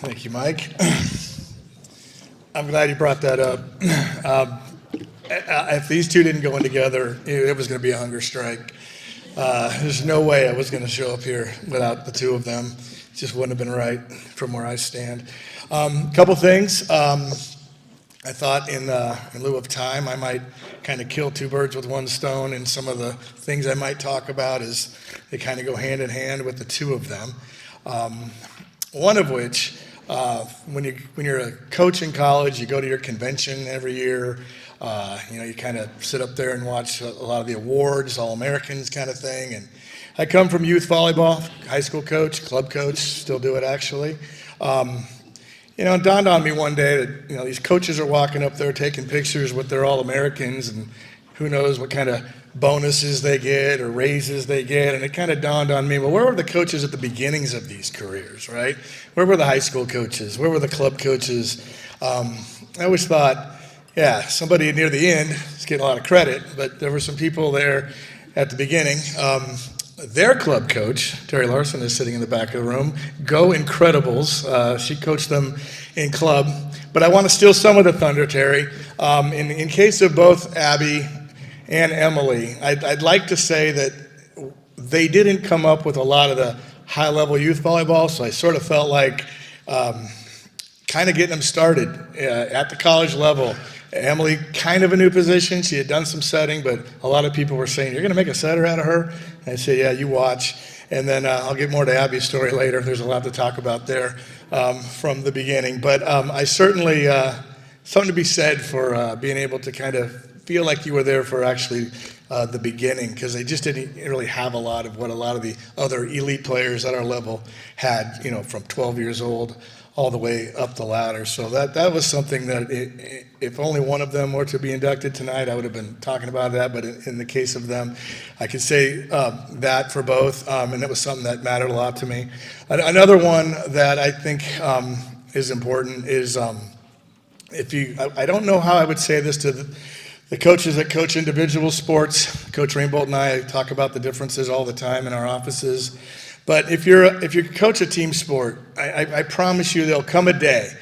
Thank you, Mike. I'm glad you brought that up. If these two didn't go in together, it was going to be a hunger strike. There's no way I was going to show up here without the two of them. It just wouldn't have been right from where I stand. Couple things. I thought in lieu of time, I might kind of kill two birds with one stone, and some of the things I might talk about is they kind of go hand in hand with the two of them. One of which, when you're a coach in college, you go to your convention every year. You kind of sit up there and watch a lot of the awards, All-Americans kind of thing. And I come from youth volleyball, high school coach, club coach, still do it actually. It dawned on me one day that, these coaches are walking up there taking pictures with their All-Americans, and who knows what kind of bonuses they get or raises they get. And it kind of dawned on me, well, where were the coaches at the beginnings of these careers, right? Where were the high school coaches? Where were the club coaches? I always thought, yeah, somebody near the end is getting a lot of credit, but there were some people there at the beginning. Their club coach, Terry Larson, is sitting in the back of the room. Go Incredibles. She coached them in club. But I want to steal some of the thunder, Terry. In case of both Abby and Emily, I'd like to say that they didn't come up with a lot of the high-level youth volleyball, so I sort of felt like kind of getting them started at the college level. Emily, kind of a new position. She had done some setting, but a lot of people were saying, you're going to make a setter out of her? And I said, yeah, you watch. And then I'll get more to Abby's story later. There's a lot to talk about there from the beginning. But I certainly, something to be said for being able to kind of feel like you were there for actually the beginning, because they just didn't really have a lot of what a lot of the other elite players at our level had, from 12 years old all the way up the ladder. So that was something that if only one of them were to be inducted tonight, I would have been talking about that. But in the case of them, I could say that for both, and it was something that mattered a lot to me. Another one that I think is important is I don't know how I would say this to the coaches that coach individual sports. Coach Rainbolt and I talk about the differences all the time in our offices. But if you coach a team sport, I promise you there'll come a day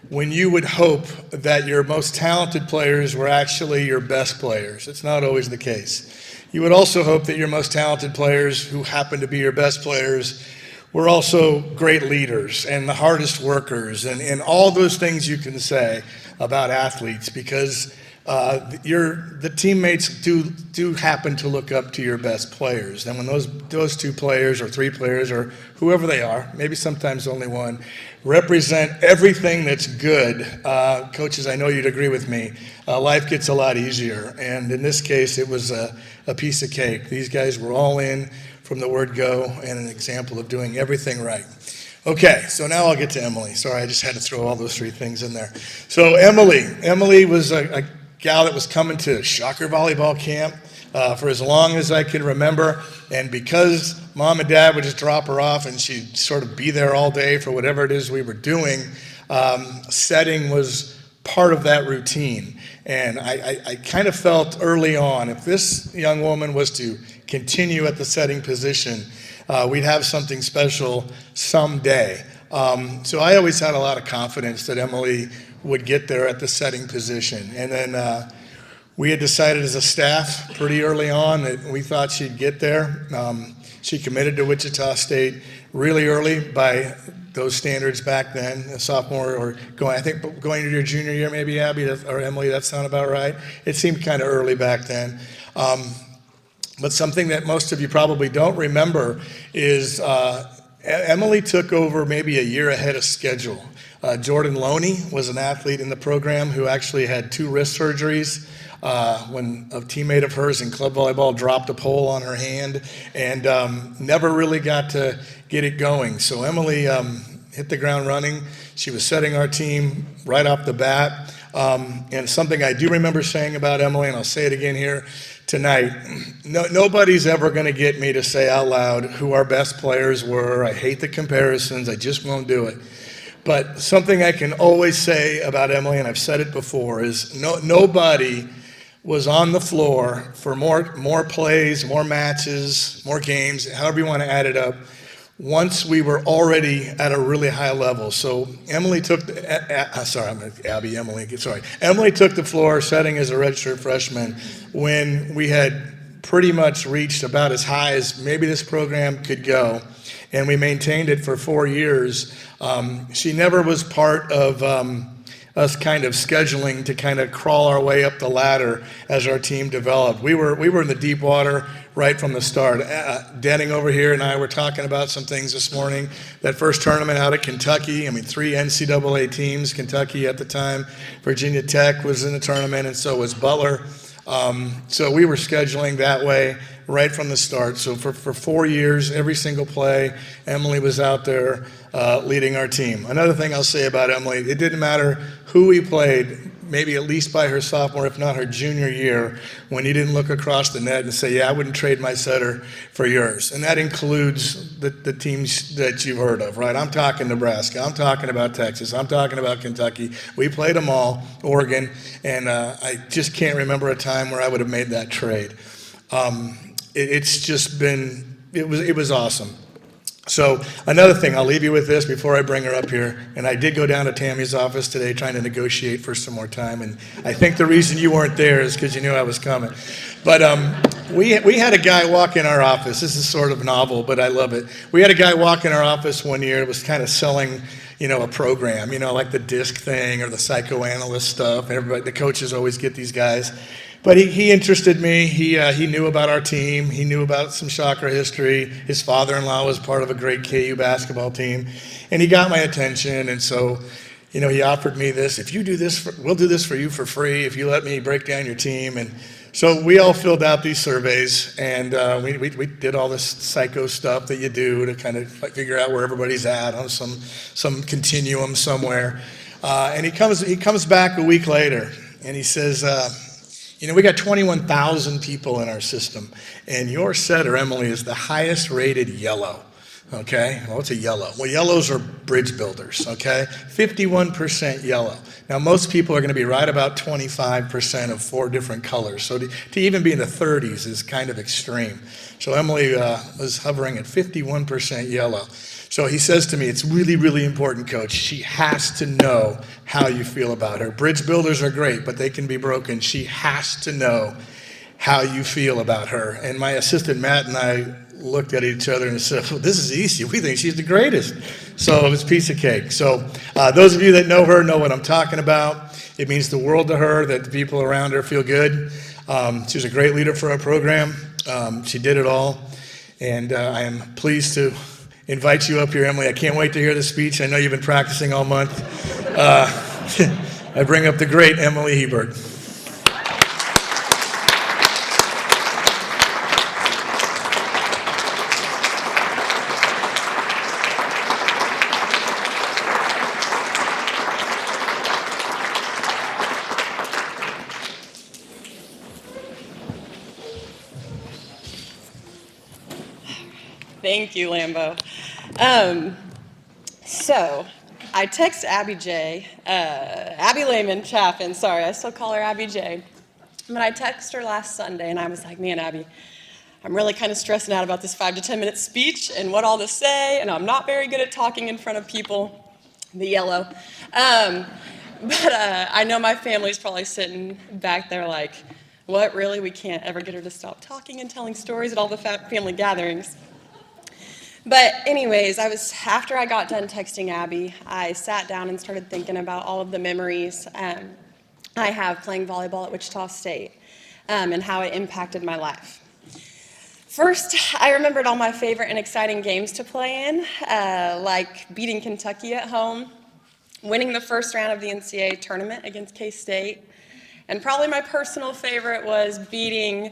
when you would hope that your most talented players were actually your best players. It's not always the case. You would also hope that your most talented players, who happen to be your best players, were also great leaders and the hardest workers and all those things you can say about athletes, because the teammates do happen to look up to your best players. And when those two players or three players or whoever they are, maybe sometimes only one, represent everything that's good, coaches, I know you'd agree with me, life gets a lot easier. And in this case, it was a piece of cake. These guys were all in from the word go, and an example of doing everything right. Okay, so now I'll get to Emily. Sorry, I just had to throw all those three things in there. So Emily was a gal that was coming to Shocker volleyball camp for as long as I can remember, and because mom and dad would just drop her off and she'd sort of be there all day for whatever it is we were doing, setting was part of that routine. And I kind of felt early on, if this young woman was to continue at the setting position, we'd have something special someday. So I always had a lot of confidence that Emily would get there at the setting position. And then we had decided as a staff pretty early on that we thought she'd get there. She committed to Wichita State really early by those standards back then, a sophomore or going to your junior year maybe, Abby or Emily, that sound about right? It seemed kind of early back then. But something that most of you probably don't remember is Emily took over maybe a year ahead of schedule. Jordan Loney was an athlete in the program who actually had 2 wrist surgeries when a teammate of hers in club volleyball dropped a pole on her hand and never really got to get it going. So Emily hit the ground running. She was setting our team right off the bat. And something I do remember saying about Emily, and I'll say it again here tonight, nobody's ever going to get me to say out loud who our best players were. I hate the comparisons. I just won't do it. But something I can always say about Emily, and I've said it before, is nobody was on the floor for more plays, more matches, more games, however you want to add it up, once we were already at a really high level. So Emily took, Emily took the floor setting as a redshirt freshman when we had pretty much reached about as high as maybe this program could go. And we maintained it for 4 years. She never was part of us kind of scheduling to kind of crawl our way up the ladder as our team developed. We were in the deep water right from the start. Denning over here and I were talking about some things this morning. That first tournament out at Kentucky, 3 NCAA teams, Kentucky at the time, Virginia Tech was in the tournament, and so was Butler. So we were scheduling that way right from the start. So for 4 years, every single play, Emily was out there leading our team. Another thing I'll say about Emily, it didn't matter who we played, maybe at least by her sophomore, if not her junior year, when you didn't look across the net and say, yeah, I wouldn't trade my setter for yours. And that includes the teams that you've heard of, right? I'm talking Nebraska. I'm talking about Texas. I'm talking about Kentucky. We played them all, Oregon, and I just can't remember a time where I would have made that trade. It's just been, it was awesome. So another thing, I'll leave you with this before I bring her up here, and I did go down to Tammy's office today trying to negotiate for some more time, and I think the reason you weren't there is because you knew I was coming. But we had a guy walk in our office. This is sort of novel, but I love it. We had a guy walk in our office one year. It was kind of selling, a program, like the DISC thing or the psychoanalyst stuff. Everybody, the coaches always get these guys. But he interested me. He knew about our team. He knew about some Chakra history. His father-in-law was part of a great KU basketball team. And he got my attention. And so, he offered me this. If you do this, we'll do this for you for free if you let me break down your team. And so we all filled out these surveys. And we did all this psycho stuff that you do to kind of figure out where everybody's at on some continuum somewhere. And he comes back a week later. And he says, we got 21,000 people in our system, and your setter, Emily, is the highest rated yellow, okay? Well, what's a yellow? Well, yellows are bridge builders, okay? 51% yellow. Now, most people are going to be right about 25% of 4 different colors, so to even be in the 30s is kind of extreme. So Emily was hovering at 51% yellow. So he says to me, it's really, really important, Coach. She has to know how you feel about her. Bridge builders are great, but they can be broken. She has to know how you feel about her. And my assistant, Matt, and I looked at each other and said, well, this is easy. We think she's the greatest. So it was a piece of cake. So those of you that know her know what I'm talking about. It means the world to her that the people around her feel good. She was a great leader for our program. She did it all. And I am pleased to invite you up here, Emily. I can't wait to hear the speech. I know you've been practicing all month. I bring up the great Emily Hiebert. Thank you, Lambo. So I text Abby Lehman Chaffin, sorry, I still call her Abby J. But I texted her last Sunday, and I was like, man, Abby, I'm really kind of stressing out about this 5 to 10 minute speech and what all to say, and I'm not very good at talking in front of people, the yellow. But I know my family's probably sitting back there like, what, really? We can't ever get her to stop talking and telling stories at all the family gatherings. But anyways, after I got done texting Abby, I sat down and started thinking about all of the memories I have playing volleyball at Wichita State and how it impacted my life. First, I remembered all my favorite and exciting games to play in, like beating Kentucky at home, winning the first round of the NCAA tournament against K-State, and probably my personal favorite was beating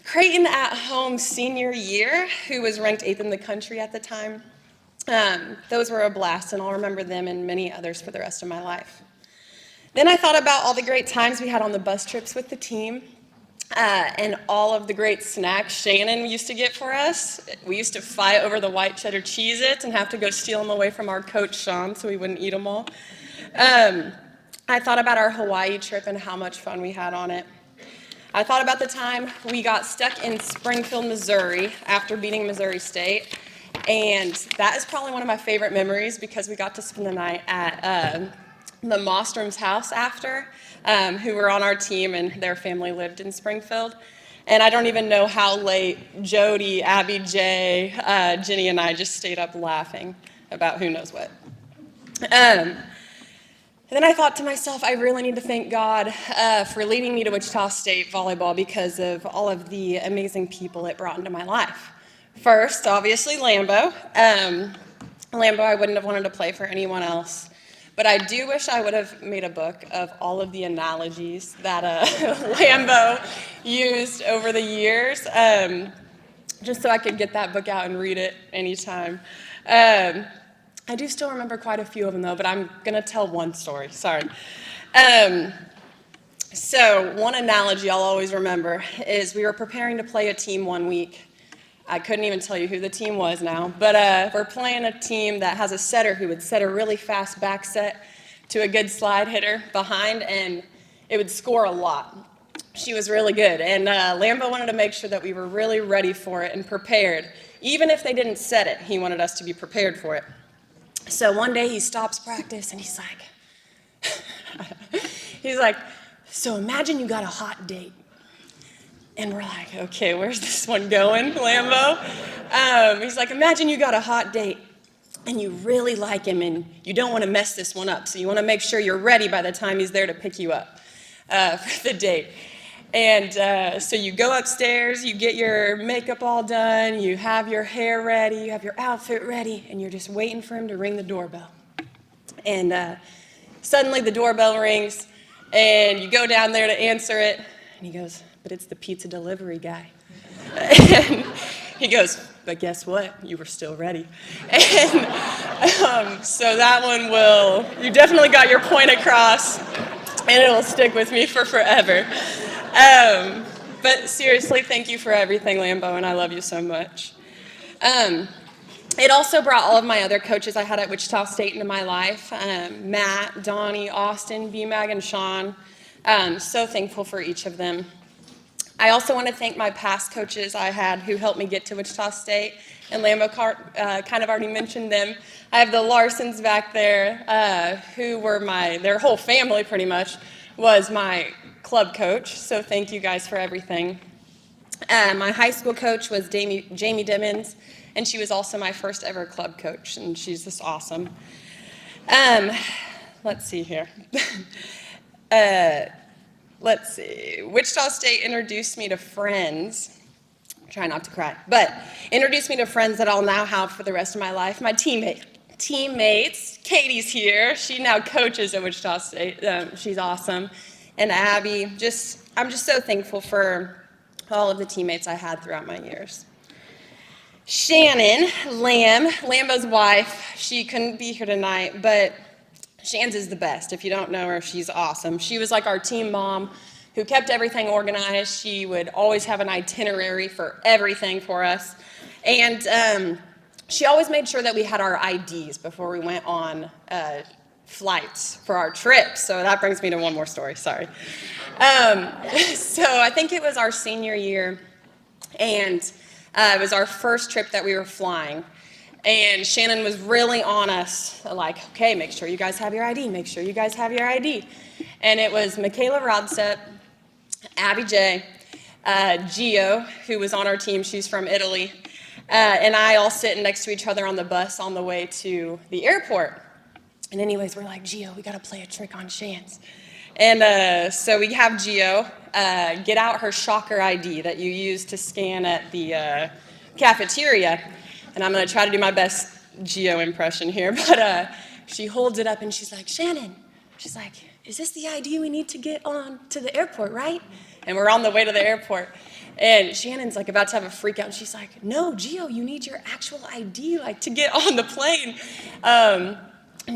Creighton at home senior year, who was ranked 8th in the country at the time. Those were a blast, and I'll remember them and many others for the rest of my life. Then I thought about all the great times we had on the bus trips with the team, and all of the great snacks Shannon used to get for us. We used to fight over the white cheddar Cheez-Its and have to go steal them away from our coach, Sean, so we wouldn't eat them all. I thought about our Hawaii trip and how much fun we had on it. I thought about the time we got stuck in Springfield, Missouri after beating Missouri State, And that is probably one of my favorite memories because we got to spend the night at the Mostrom's house after, who were on our team and their family lived in Springfield. And I don't even know how late Jody, Abby J, Jenny, and I just stayed up laughing about who knows what. And then I thought to myself, I really need to thank God for leading me to Wichita State volleyball because of all of the amazing people it brought into my life. First, obviously, Lambo. Lambo, I wouldn't have wanted to play for anyone else. But I do wish I would have made a book of all of the analogies that Lambo used over the years, just so I could get that book out and read it anytime. I do still remember quite a few of them, though, but I'm going to tell one story. Sorry. So one analogy I'll always remember is we were preparing to play a team one week. I couldn't even tell you who the team was now, but we're playing a team that has a setter who would set a really fast back set to a good slide hitter behind, and it would score a lot. She was really good, and Lambo wanted to make sure that we were really ready for it and prepared. Even if they didn't set it, he wanted us to be prepared for it. So one day he stops practice, and he's like, so imagine you got a hot date. And we're like, okay, where's this one going, Lambo? He's like, imagine you got a hot date and you really like him and you don't want to mess this one up. So you want to make sure you're ready by the time he's there to pick you up for the date. And so you go upstairs, you get your makeup all done, you have your hair ready, you have your outfit ready, and you're just waiting for him to ring the doorbell. And suddenly the doorbell rings and you go down there to answer it and he goes, but it's the pizza delivery guy. And he goes, but guess what? You were still ready. And so that one you definitely got your point across, and it'll stick with me for forever. But seriously, thank you for everything, Lambo, and I love you so much. It also brought all of my other coaches I had at Wichita State into my life, Matt, Donnie, Austin, B-Mag, and Sean. So thankful for each of them. I also want to thank my past coaches I had who helped me get to Wichita State, and Lambo kind of already mentioned them. I have the Larsons back there, who were their whole family pretty much was my club coach, so thank you guys for everything. My high school coach was Jamie Dimmons, and she was also my first ever club coach, and she's just awesome. Let's see here. Let's see. Wichita State introduced me to friends. Try not to cry. But introduced me to friends that I'll now have for the rest of my life. My teammates. Katie's here. She now coaches at Wichita State. She's awesome. And Abby. I'm just so thankful for all of the teammates I had throughout my years. Shannon Lambo's wife. She couldn't be here tonight, but Shan's is the best. If you don't know her, she's awesome. She was like our team mom who kept everything organized. She would always have an itinerary for everything for us. And she always made sure that we had our IDs before we went on flights for our trips. So that brings me to one more story, sorry. So I think it was our senior year, and it was our first trip that we were flying. And Shannon was really on us, like, okay, make sure you guys have your ID, make sure you guys have your ID. And it was Michaela Rodset, Abby J, Gio, who was on our team, she's from Italy, and I all sitting next to each other on the bus on the way to the airport. And anyways, we're like, Gio, we gotta play a trick on Shan's. And so we have Gio get out her shocker ID that you use to scan at the cafeteria. And I'm going to try to do my best Gio impression here, but she holds it up and she's like, Shannon, she's like, is this the ID we need to get on to the airport, right? And we're on the way to the airport. And Shannon's like about to have a freak out. And she's like, no, Gio, you need your actual ID like to get on the plane. And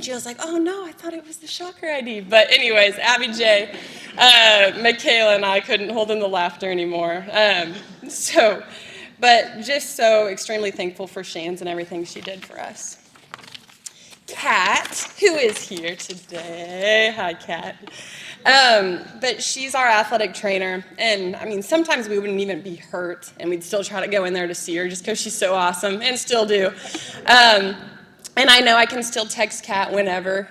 Gio's like, oh no, I thought it was the shocker ID. But anyways, Abby J, Michaela and I couldn't hold in the laughter anymore. But just so extremely thankful for Shan's and everything she did for us. Kat, who is here today. Hi, Kat. But she's our athletic trainer, and I mean, sometimes we wouldn't even be hurt, and we'd still try to go in there to see her just because she's so awesome, and still do. And I know I can still text Kat whenever,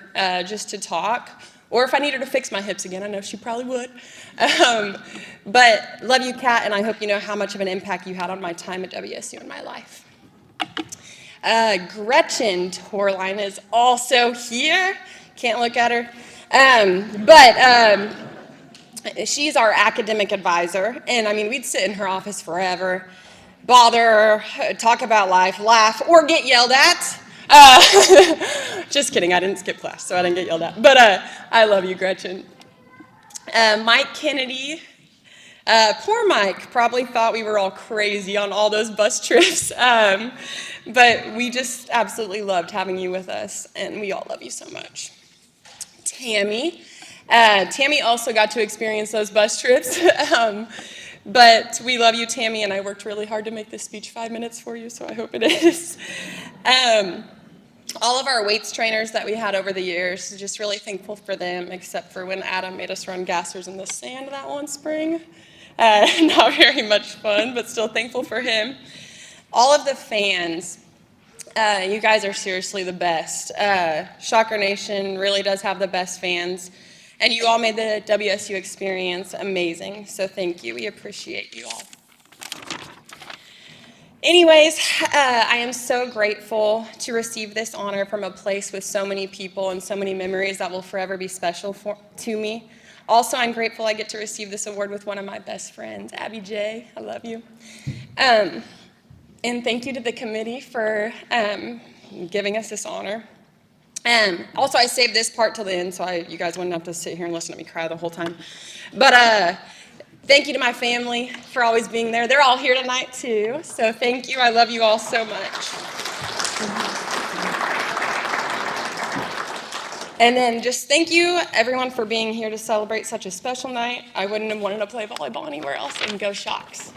just to talk, or if I need her to fix my hips again, I know she probably would. But love you, Kat, and I hope you know how much of an impact you had on my time at WSU in my life. Gretchen Torline is also here. Can't look at her. She's our academic advisor. And I mean, we'd sit in her office forever, bother her, talk about life, laugh, or get yelled at. Just kidding, I didn't skip class, so I didn't get yelled at. But I love you, Gretchen. Mike Kennedy. Poor Mike probably thought we were all crazy on all those bus trips. But we just absolutely loved having you with us, and we all love you so much. Tammy. Tammy also got to experience those bus trips. But we love you, Tammy, and I worked really hard to make this speech 5 minutes for you, so I hope it is. All of our weights trainers that we had over the years, just really thankful for them, except for when Adam made us run gassers in the sand that one spring. Not very much fun, but still thankful for him. All of the fans, you guys are seriously the best. Shocker Nation really does have the best fans, and you all made the WSU experience amazing, so thank you. We appreciate you all. Anyways, I am so grateful to receive this honor from a place with so many people and so many memories that will forever be special to me. Also, I'm grateful I get to receive this award with one of my best friends, Abby J. I love you. And thank you to the committee for giving us this honor. Also, I saved this part till the end so you guys wouldn't have to sit here and listen to me cry the whole time. But thank you to my family for always being there. They're all here tonight too, so thank you. I love you all so much. And then just thank you, everyone, for being here to celebrate such a special night. I wouldn't have wanted to play volleyball anywhere else, and go Shocks.